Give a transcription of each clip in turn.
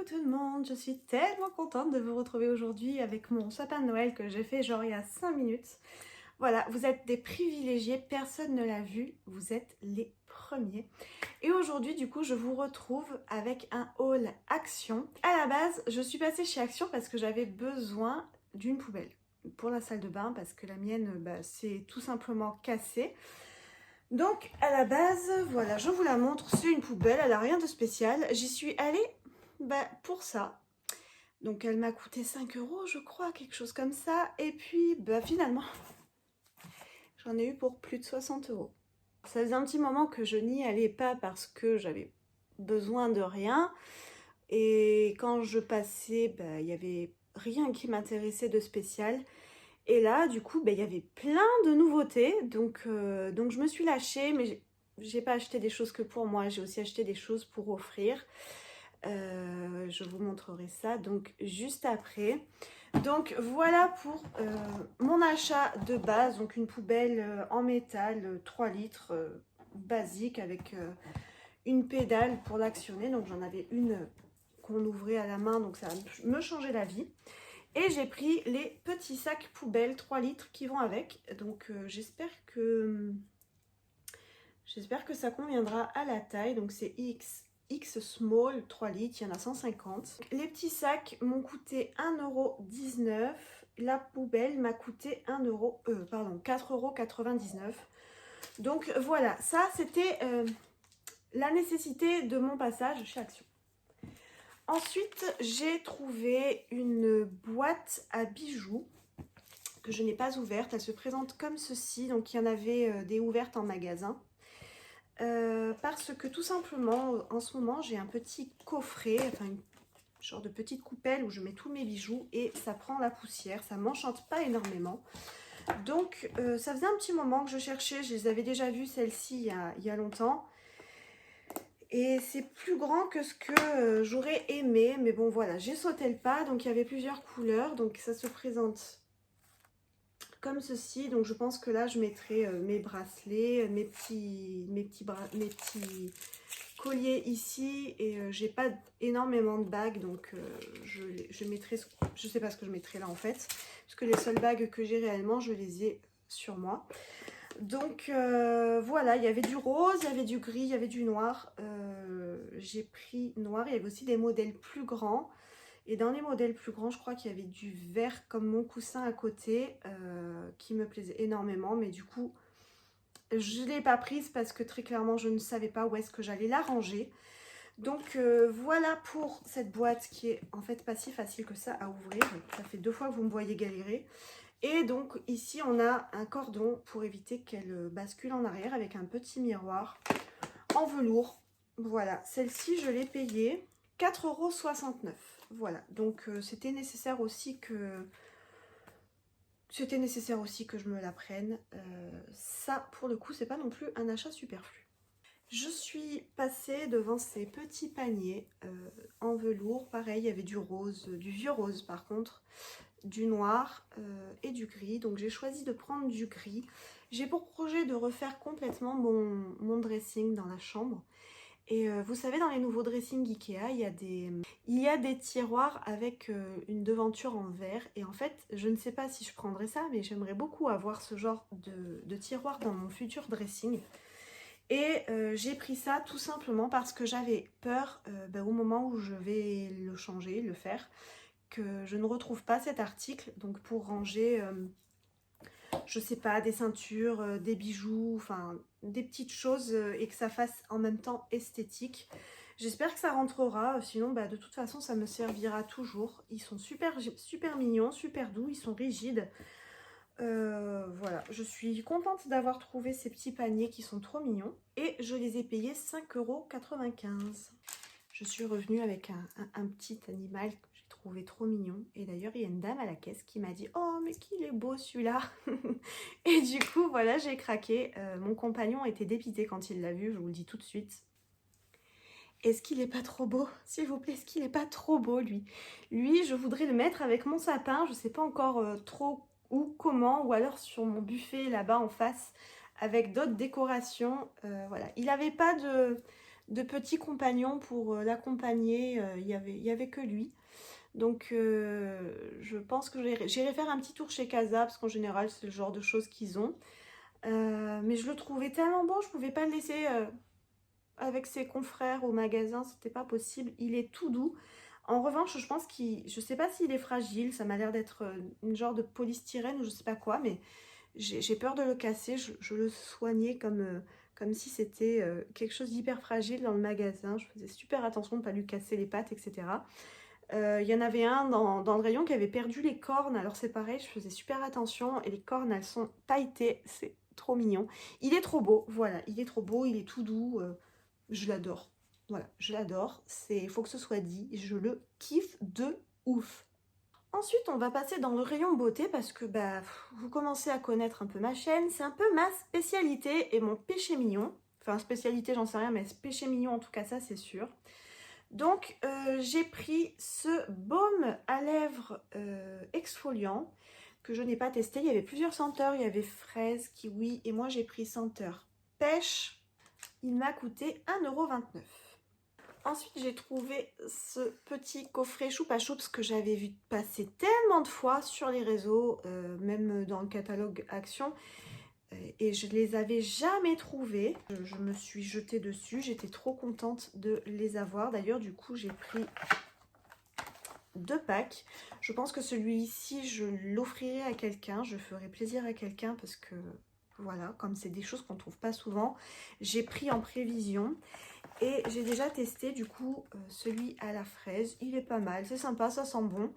Coucou tout le monde, je suis tellement contente de vous retrouver aujourd'hui avec mon sapin de Noël que j'ai fait genre il y a 5 minutes. Voilà, vous êtes des privilégiés, personne ne l'a vu, vous êtes les premiers. Et aujourd'hui du coup je vous retrouve avec un haul Action. À la base je suis passée chez Action parce que j'avais besoin d'une poubelle pour la salle de bain parce que la mienne c'est tout simplement cassé. Donc à la base, voilà, je vous la montre, c'est une poubelle, elle n'a rien de spécial. J'y suis allée pour ça. Donc elle m'a coûté 5 euros, je crois, quelque chose comme ça. Et puis finalement, j'en ai eu pour plus de 60 euros. Ça faisait un petit moment que je n'y allais pas parce que j'avais besoin de rien. Et quand je passais, il n'y avait rien qui m'intéressait de spécial. Et là, du coup, il y avait plein de nouveautés. Donc je me suis lâchée, mais j'ai pas acheté des choses que pour moi. J'ai aussi acheté des choses pour offrir. Je vous montrerai ça donc juste après. Donc voilà pour mon achat de base. Donc une poubelle en métal, 3 litres, basique avec une pédale pour l'actionner. Donc j'en avais une qu'on ouvrait à la main, donc ça me changeait la vie. Et j'ai pris les petits sacs poubelles 3 litres qui vont avec. Donc j'espère que ça conviendra à la taille. Donc c'est X Small 3 litres, il y en a 150. Les petits sacs m'ont coûté 1,19 €. La poubelle m'a coûté 4,99 €. Donc voilà, ça c'était la nécessité de mon passage chez Action. Ensuite, j'ai trouvé une boîte à bijoux que je n'ai pas ouverte. Elle se présente comme ceci. Donc, il y en avait des ouvertes en magasin. Parce que tout simplement, en ce moment, j'ai un petit coffret, enfin une genre de petite coupelle où je mets tous mes bijoux et ça prend la poussière. Ça m'enchante pas énormément. Donc, ça faisait un petit moment que je cherchais. Je les avais déjà vues, celles-ci, il y a longtemps. Et c'est plus grand que ce que j'aurais aimé. Mais bon, voilà, j'ai sauté le pas. Donc, il y avait plusieurs couleurs. Donc, ça se présente comme ceci. Donc, je pense que là, je mettrai mes bracelets, mes petits colliers ici. Et j'ai pas énormément de bagues. Donc, je mettrai... Je sais pas ce que je mettrai là, en fait. Parce que les seules bagues que j'ai réellement, je les ai sur moi. Donc voilà, il y avait du rose, il y avait du gris, il y avait du noir. J'ai pris noir, il y avait aussi des modèles plus grands. Et dans les modèles plus grands, je crois qu'il y avait du vert comme mon coussin à côté qui me plaisait énormément. Mais du coup, je ne l'ai pas prise parce que très clairement, je ne savais pas où est-ce que j'allais la ranger. Donc voilà pour cette boîte qui est en fait pas si facile que ça à ouvrir. Ça fait 2 fois que vous me voyez galérer. Et donc ici on a un cordon pour éviter qu'elle bascule en arrière avec un petit miroir en velours. Voilà, celle-ci je l'ai payée 4,69 €. Voilà, donc c'était nécessaire aussi que je me la prenne. Ça pour le coup c'est pas non plus un achat superflu. Je suis passée devant ces petits paniers en velours. Pareil, il y avait du rose, du vieux rose par contre, du noir et du gris. Donc j'ai choisi de prendre du gris. J'ai pour projet de refaire complètement mon dressing dans la chambre. Et vous savez, dans les nouveaux dressings Ikea, il y a des tiroirs avec une devanture en verre. Et en fait, je ne sais pas si je prendrai ça, mais j'aimerais beaucoup avoir ce genre de tiroir dans mon futur dressing. Et j'ai pris ça tout simplement parce que j'avais peur au moment où je vais le changer, le faire, que je ne retrouve pas cet article. Donc pour ranger, je sais pas, des ceintures, des bijoux, enfin des petites choses et que ça fasse en même temps esthétique. J'espère que ça rentrera, sinon de toute façon ça me servira toujours. Ils sont super, super mignons, super doux, ils sont rigides. Voilà, je suis contente d'avoir trouvé ces petits paniers qui sont trop mignons et je les ai payés 5,95 €. Je suis revenue avec un petit animal que j'ai trouvé trop mignon et d'ailleurs il y a une dame à la caisse qui m'a dit « Oh mais qu'il est beau celui-là !» Et du coup voilà, j'ai craqué. Mon compagnon était dépité quand il l'a vu, je vous le dis tout de suite. Est-ce qu'il est pas trop beau? S'il vous plaît, est-ce qu'il est pas trop beau lui? Lui, je voudrais le mettre avec mon sapin, je sais pas encore trop où, comment, ou alors sur mon buffet là-bas en face avec d'autres décorations. Voilà, il n'avait pas de petits compagnons pour l'accompagner. Il y avait que lui. Donc je pense que j'irai faire un petit tour chez Casa parce qu'en général c'est le genre de choses qu'ils ont. Mais je le trouvais tellement beau, je pouvais pas le laisser avec ses confrères au magasin, c'était pas possible. Il est tout doux. En revanche, je pense je sais pas s'il est fragile, ça m'a l'air d'être une genre de polystyrène ou je sais pas quoi, mais j'ai peur de le casser. Je le soignais comme si c'était quelque chose d'hyper fragile dans le magasin. Je faisais super attention de ne pas lui casser les pattes, etc. Il y en avait un dans le rayon qui avait perdu les cornes, alors c'est pareil, je faisais super attention et les cornes elles sont tailletées, c'est trop mignon. Il est trop beau, voilà, il est trop beau, il est tout doux, je l'adore. Voilà, je l'adore, il faut que ce soit dit, je le kiffe de ouf. Ensuite, on va passer dans le rayon beauté parce que bah, vous commencez à connaître un peu ma chaîne, c'est un peu ma spécialité et mon péché mignon. Enfin, spécialité, j'en sais rien, mais péché mignon en tout cas, ça c'est sûr. Donc j'ai pris ce baume à lèvres exfoliant que je n'ai pas testé. Il y avait plusieurs senteurs, il y avait fraise, kiwi et moi j'ai pris senteur pêche. Il m'a coûté 1,29 €. Ensuite j'ai trouvé ce petit coffret Choupa Choups que j'avais vu passer tellement de fois sur les réseaux, même dans le catalogue Action. Et je les avais jamais trouvés. Je me suis jetée dessus, j'étais trop contente de les avoir. D'ailleurs, du coup, j'ai pris 2 packs. Je pense que celui-ci, je l'offrirai à quelqu'un. Je ferai plaisir à quelqu'un parce que, voilà, comme c'est des choses qu'on trouve pas souvent, j'ai pris en prévision. Et j'ai déjà testé, du coup, celui à la fraise. Il est pas mal, c'est sympa, ça sent bon.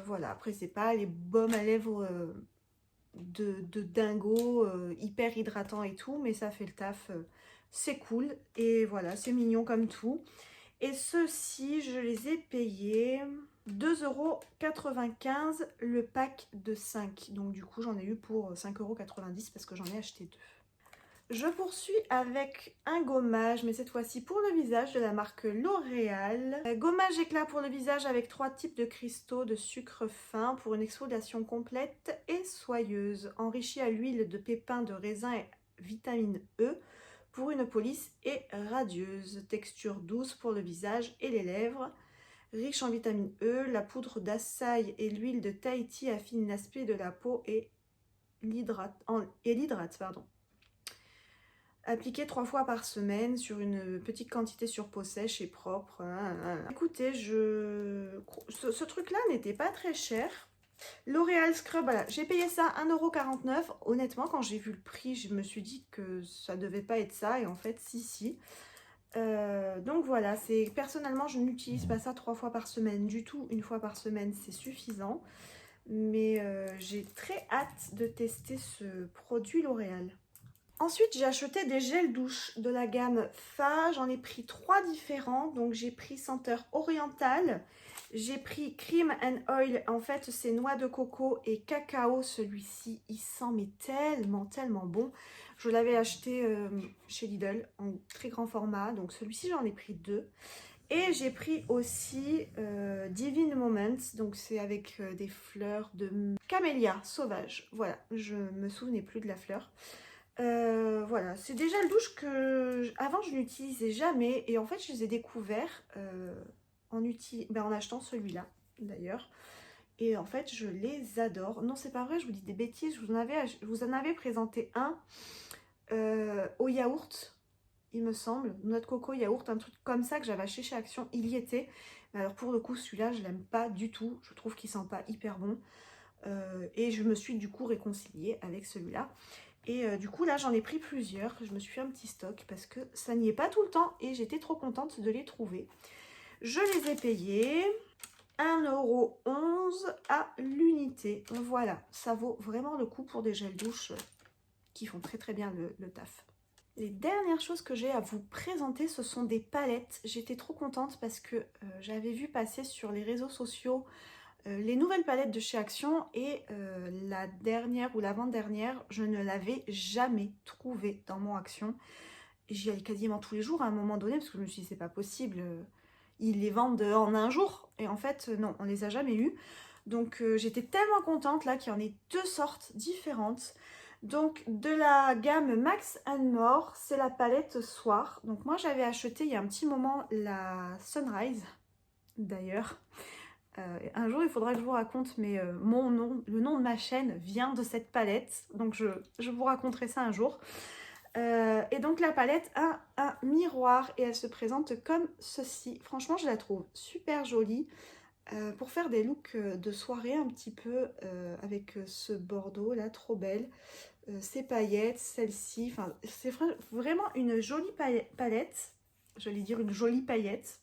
Voilà, après, c'est pas les baumes à lèvres... de dingo, hyper hydratant et tout, mais ça fait le taf, c'est cool et voilà, c'est mignon comme tout. Et ceux-ci, je les ai payés 2,95 € le pack de 5, donc du coup j'en ai eu pour 5,90 € parce que j'en ai acheté 2. Je poursuis avec un gommage, mais cette fois-ci pour le visage de la marque L'Oréal. Gommage éclat pour le visage avec 3 types de cristaux de sucre fin pour une exfoliation complète et soyeuse. Enrichi à l'huile de pépins de raisin et vitamine E pour une police et radieuse. Texture douce pour le visage et les lèvres. Riche en vitamine E, la poudre d'açaï et l'huile de Tahiti affinent l'aspect de la peau et l'hydrate. Appliquer 3 fois par semaine sur une petite quantité sur peau sèche et propre. Écoutez, ce truc-là n'était pas très cher. L'Oréal Scrub, voilà, j'ai payé ça 1,49 €. Honnêtement, quand j'ai vu le prix, je me suis dit que ça devait pas être ça. Et en fait, si. Donc voilà, personnellement, je n'utilise pas ça 3 fois par semaine du tout. Une fois par semaine, c'est suffisant. Mais j'ai très hâte de tester ce produit L'Oréal. Ensuite, j'ai acheté des gels douche de la gamme Fa. J'en ai pris 3 différents. Donc, j'ai pris senteur orientale. J'ai pris cream and oil. En fait, c'est noix de coco et cacao. Celui-ci, il sent mais tellement, tellement bon. Je l'avais acheté chez Lidl en très grand format. Donc, celui-ci, j'en ai pris 2. Et j'ai pris aussi Divine Moments. Donc, c'est avec des fleurs de camélia sauvage. Voilà, je me souvenais plus de la fleur. Voilà, c'est des gels douche que avant je n'utilisais jamais et en fait je les ai découverts en achetant celui-là d'ailleurs et en fait je les adore. Non, c'est pas vrai, je vous dis des bêtises, je vous en avais présenté un au yaourt, il me semble, noix de coco yaourt, un truc comme ça que j'avais acheté chez Action, il y était. Mais alors pour le coup celui-là je l'aime pas du tout, je trouve qu'il sent pas hyper bon et je me suis du coup réconciliée avec celui-là. Et du coup là j'en ai pris plusieurs, je me suis fait un petit stock parce que ça n'y est pas tout le temps et j'étais trop contente de les trouver. Je les ai payés 1,11 € à l'unité. Voilà, ça vaut vraiment le coup pour des gels douche qui font très très bien le taf. Les dernières choses que j'ai à vous présenter, ce sont des palettes. J'étais trop contente parce que j'avais vu passer sur les réseaux sociaux les nouvelles palettes de chez Action et la dernière ou l'avant-dernière, je ne l'avais jamais trouvée dans mon Action. J'y allais quasiment tous les jours à un moment donné parce que je me suis dit c'est pas possible, ils les vendent en un jour et en fait non, on les a jamais eues. Donc j'étais tellement contente là qu'il y en ait 2 sortes différentes. Donc de la gamme Max More, c'est la palette Soir. Donc moi j'avais acheté il y a un petit moment la Sunrise d'ailleurs. Un jour il faudra que je vous raconte, mais mon nom, le nom de ma chaîne vient de cette palette. Donc je vous raconterai ça un jour. Et donc la palette a un miroir et elle se présente comme ceci. Franchement je la trouve super jolie. Pour faire des looks de soirée un petit peu avec ce bordeaux là, trop belle. Ces paillettes, celle-ci, enfin c'est vraiment une jolie palette. J'allais dire une jolie paillette.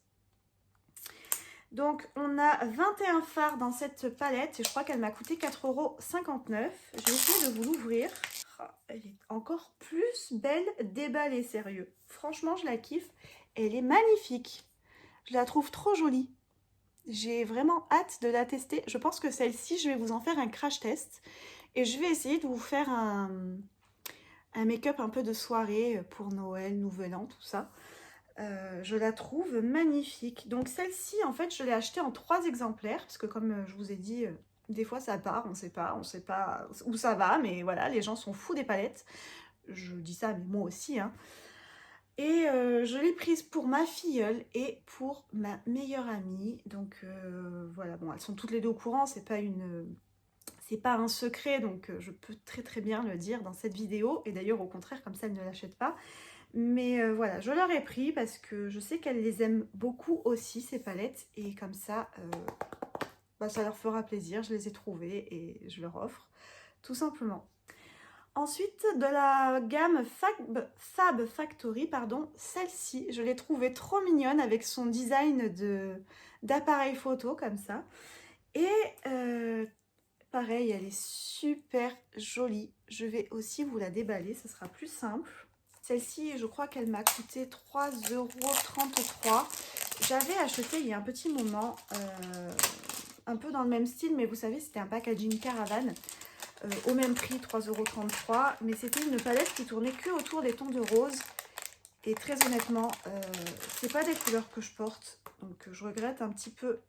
Donc on a 21 fards dans cette palette et je crois qu'elle m'a coûté 4,59 €. Je vais essayer de vous l'ouvrir. Oh, elle est encore plus belle déballée, sérieux. Franchement, je la kiffe. Elle est magnifique. Je la trouve trop jolie. J'ai vraiment hâte de la tester. Je pense que celle-ci, je vais vous en faire un crash test. Et je vais essayer de vous faire un make-up un peu de soirée pour Noël, Nouvel An, tout ça. Je la trouve magnifique. Donc celle-ci, en fait, je l'ai achetée en 3 exemplaires. Parce que comme je vous ai dit, des fois ça part, on sait pas où ça va. Mais voilà, les gens sont fous des palettes. Je dis ça, mais moi aussi, hein. Et je l'ai prise pour ma filleule et pour ma meilleure amie. Donc voilà, bon, elles sont toutes les deux au courant, c'est pas un secret, donc je peux très bien le dire dans cette vidéo. Et d'ailleurs, au contraire, comme ça, elles ne l'achètent pas. Mais voilà, je leur ai pris parce que je sais qu'elles les aiment beaucoup aussi, ces palettes. Et comme ça, bah, ça leur fera plaisir. Je les ai trouvées et je leur offre, tout simplement. Ensuite, de la gamme Fab Factory, pardon, celle-ci, je l'ai trouvée trop mignonne avec son design d'appareil photo comme ça. Et pareil, elle est super jolie. Je vais aussi vous la déballer, ce sera plus simple. Celle-ci, je crois qu'elle m'a coûté 3,33 €. J'avais acheté il y a un petit moment, un peu dans le même style, mais vous savez, c'était un packaging Caravane. Au même prix, 3,33 €, mais c'était une palette qui tournait que autour des tons de rose. Et très honnêtement, c'est pas des couleurs que je porte, donc je regrette un petit peu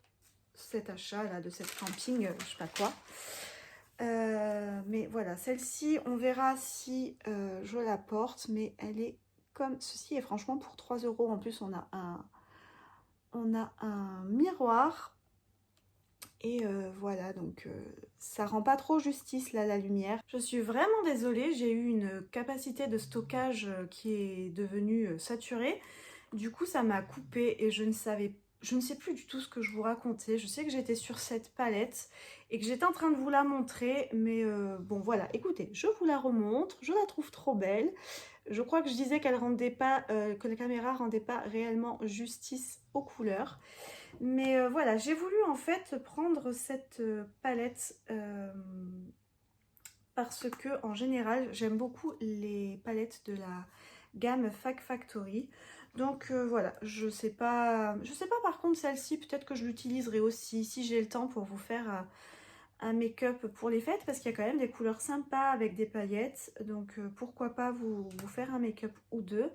cet achat là de cette camping, je sais pas quoi. Mais voilà, celle-ci, on verra si je la porte, mais elle est comme ceci. Et franchement, pour 3 € en plus, on a un miroir. Et voilà, donc ça rend pas trop justice là, la lumière. Je suis vraiment désolée, j'ai eu une capacité de stockage qui est devenue saturée. Du coup, ça m'a coupé et je ne sais plus du tout ce que je vous racontais. Je sais que j'étais sur cette palette et que j'étais en train de vous la montrer. Mais bon, voilà, écoutez, je vous la remontre. Je la trouve trop belle. Je crois que je disais qu'elle rendait pas, que la caméra rendait pas réellement justice aux couleurs. Mais voilà, j'ai voulu en fait prendre cette palette parce que en général, j'aime beaucoup les palettes de la gamme Fab Factory. Donc voilà, je sais pas par contre celle-ci, peut-être que je l'utiliserai aussi si j'ai le temps pour vous faire un make-up pour les fêtes, parce qu'il y a quand même des couleurs sympas avec des paillettes. Donc pourquoi pas vous faire un make-up ou deux.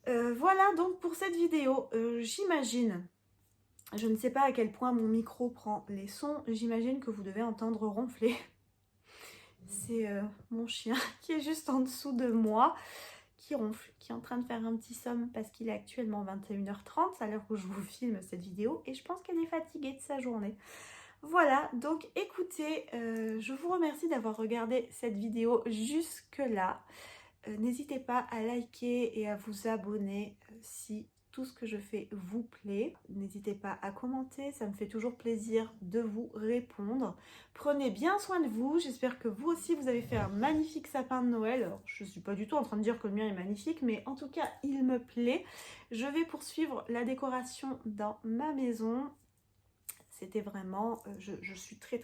Voilà donc pour cette vidéo, j'imagine. Je ne sais pas à quel point mon micro prend les sons. J'imagine que vous devez entendre ronfler. C'est mon chien qui est juste en dessous de moi, qui ronfle, qui est en train de faire un petit somme parce qu'il est actuellement 21h30 à l'heure où je vous filme cette vidéo. Et je pense qu'elle est fatiguée de sa journée. Voilà, donc écoutez, je vous remercie d'avoir regardé cette vidéo jusque-là. N'hésitez pas à liker et à vous abonner si tout ce que je fais vous plaît. N'hésitez pas à commenter, ça me fait toujours plaisir de vous répondre. Prenez bien soin de vous, j'espère que vous aussi vous avez fait un magnifique sapin de Noël. Alors, je ne suis pas du tout en train de dire que le mien est magnifique, mais en tout cas il me plaît. Je vais poursuivre la décoration dans ma maison. C'était vraiment, je suis très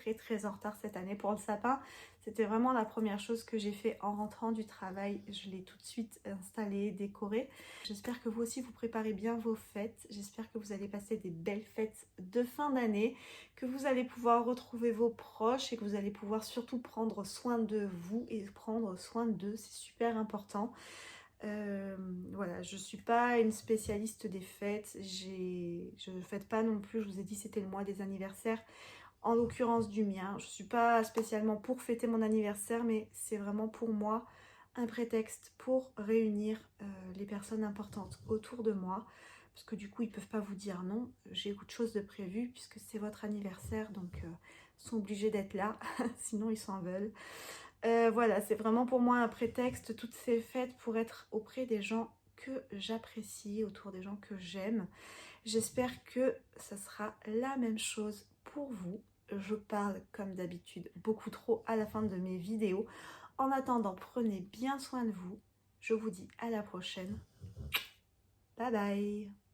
en retard cette année pour le sapin. C'était vraiment la première chose que j'ai fait en rentrant du travail. Je l'ai tout de suite installé, décoré. J'espère que vous aussi vous préparez bien vos fêtes. J'espère que vous allez passer des belles fêtes de fin d'année, que vous allez pouvoir retrouver vos proches et que vous allez pouvoir surtout prendre soin de vous et prendre soin d'eux. C'est super important. Voilà, je suis pas une spécialiste des fêtes, je ne fête pas non plus, je vous ai dit c'était le mois des anniversaires. en l'occurrence du mien. Je ne suis pas spécialement pour fêter mon anniversaire, mais c'est vraiment pour moi un prétexte pour réunir les personnes importantes autour de moi. Parce que du coup, ils ne peuvent pas vous dire non, j'ai autre chose de prévu puisque c'est votre anniversaire, donc ils sont obligés d'être là, sinon ils s'en veulent. Voilà, c'est vraiment pour moi un prétexte, toutes ces fêtes pour être auprès des gens que j'apprécie, autour des gens que j'aime. J'espère que ça sera la même chose pour vous. Je parle comme d'habitude beaucoup trop à la fin de mes vidéos. En attendant, prenez bien soin de vous. Je vous dis à la prochaine. Bye bye.